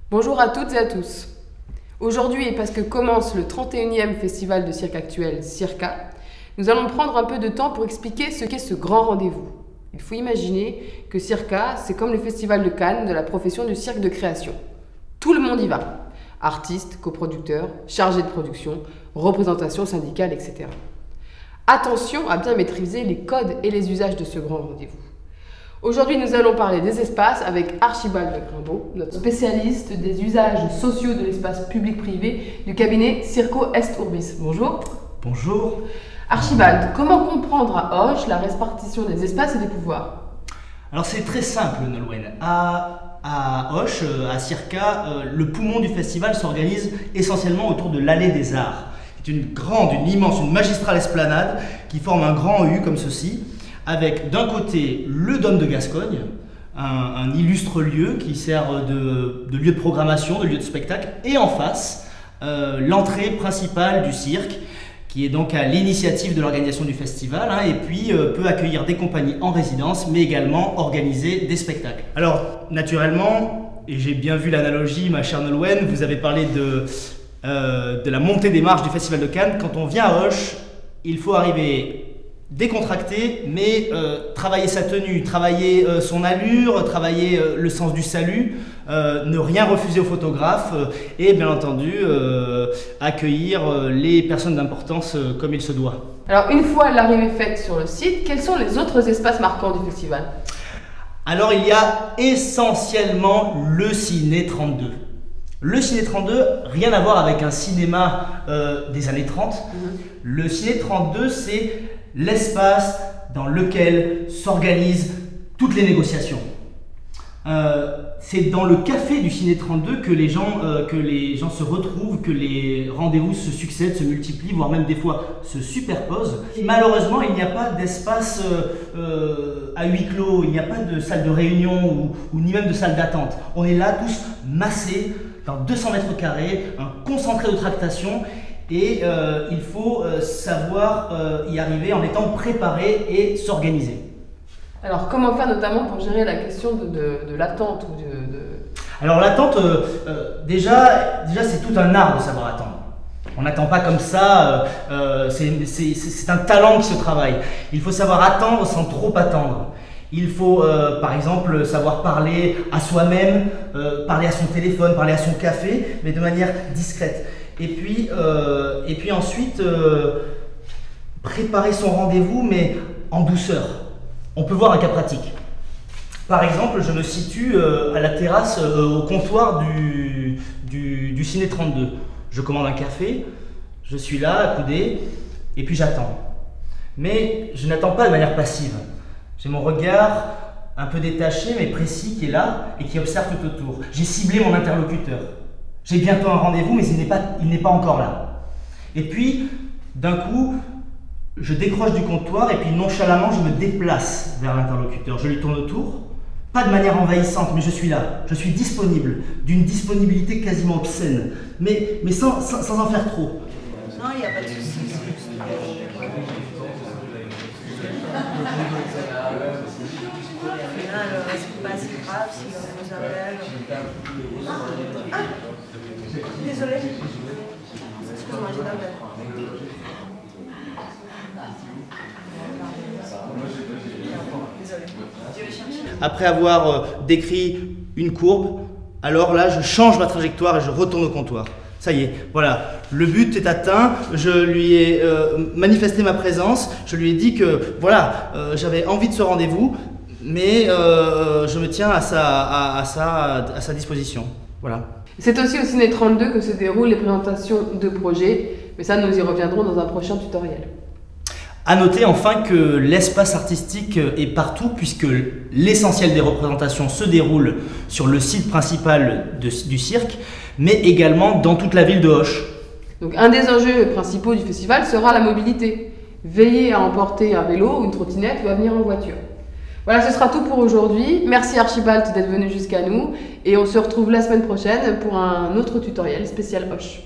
Bonjour à toutes et à tous. Aujourd'hui, et parce que commence le 31e festival de cirque actuel, Circa, nous allons prendre un peu de temps pour expliquer ce qu'est ce grand rendez-vous. Il faut imaginer que Circa, c'est comme le festival de Cannes de la profession du cirque de création. Tout le monde y va. Artistes, coproducteurs, chargés de production, représentations syndicales, etc. Attention à bien maîtriser les codes et les usages de ce grand rendez-vous. Aujourd'hui, nous allons parler des espaces avec Archibald Grimbaud, notre spécialiste des usages sociaux de l'espace public-privé du cabinet Circo Est Urbis. Bonjour. Bonjour. Archibald, comment comprendre à Auch la répartition des espaces et des pouvoirs? Alors c'est très simple, Nolwenn. À Auch, à Circa, le poumon du festival s'organise essentiellement autour de l'Allée des Arts. C'est une grande, une immense, une magistrale esplanade qui forme un grand U comme ceci, avec d'un côté le Dôme de Gascogne, un illustre lieu qui sert de lieu de programmation, de lieu de spectacle, et en face, l'entrée principale du cirque, qui est donc à l'initiative de l'organisation du festival, et puis peut accueillir des compagnies en résidence, mais également organiser des spectacles. Alors, naturellement, et j'ai bien vu l'analogie, ma chère Nolwenn, vous avez parlé de la montée des marches du Festival de Cannes. Quand on vient à Auch, il faut arriver décontracté, mais travailler sa tenue, travailler son allure, travailler le sens du salut, ne rien refuser aux photographes et bien entendu accueillir les personnes d'importance comme il se doit. Alors, une fois l'arrivée faite sur le site, quels sont les autres espaces marquants du festival? Alors, il y a essentiellement le Ciné 32. Le Ciné 32, rien à voir avec un cinéma des années 30. Le Ciné 32, c'est l'espace dans lequel s'organisent toutes les négociations. C'est dans le café du Ciné 32 que les gens se retrouvent, que les rendez-vous se succèdent, se multiplient, voire même des fois se superposent. Et malheureusement, il n'y a pas d'espace à huis clos, il n'y a pas de salle de réunion ou ni même de salle d'attente. On est là tous massés dans 200 mètres carrés, un concentré de tractation. Et il faut savoir y arriver en étant préparé et s'organiser. Alors, comment faire notamment pour gérer la question de l'attente ou Alors l'attente, déjà c'est tout un art de savoir attendre. On n'attend pas comme ça, c'est un talent qui se travaille. Il faut savoir attendre sans trop attendre. Il faut par exemple savoir parler à soi-même, parler à son téléphone, parler à son café, mais de manière discrète. Et puis ensuite, préparer son rendez-vous, mais en douceur. On peut voir un cas pratique. Par exemple, je me situe à la terrasse, au comptoir du Ciné 32. Je commande un café, je suis là, accoudé, et puis j'attends. Mais je n'attends pas de manière passive. J'ai mon regard un peu détaché, mais précis, qui est là et qui observe tout autour. J'ai ciblé mon interlocuteur. J'ai bientôt un rendez-vous, mais il n'est pas encore là. Et puis, d'un coup, je décroche du comptoir et puis nonchalamment, je me déplace vers l'interlocuteur. Je lui tourne autour, pas de manière envahissante, mais je suis là. Je suis disponible, d'une disponibilité quasiment obscène, mais sans en faire trop. Non, il n'y a pas de souci. C'est pas si grave si on nous appelle. Ah, désolé. Excuse-moi, j'ai l'appel. Après avoir décrit une courbe, alors là, je change ma trajectoire et je retourne au comptoir. Ça y est, voilà, le but est atteint, je lui ai manifesté ma présence, je lui ai dit que voilà, j'avais envie de ce rendez-vous, mais je me tiens à sa disposition. Voilà. C'est aussi au Ciné 32 que se déroulent les présentations de projets, mais ça nous y reviendrons dans un prochain tutoriel. À noter enfin que l'espace artistique est partout puisque l'essentiel des représentations se déroule sur le site principal du cirque, mais également dans toute la ville de Auch. Donc un des enjeux principaux du festival sera la mobilité. Veillez à emporter un vélo ou une trottinette ou à venir en voiture. Voilà, ce sera tout pour aujourd'hui. Merci Archibald d'être venu jusqu'à nous et on se retrouve la semaine prochaine pour un autre tutoriel spécial Auch.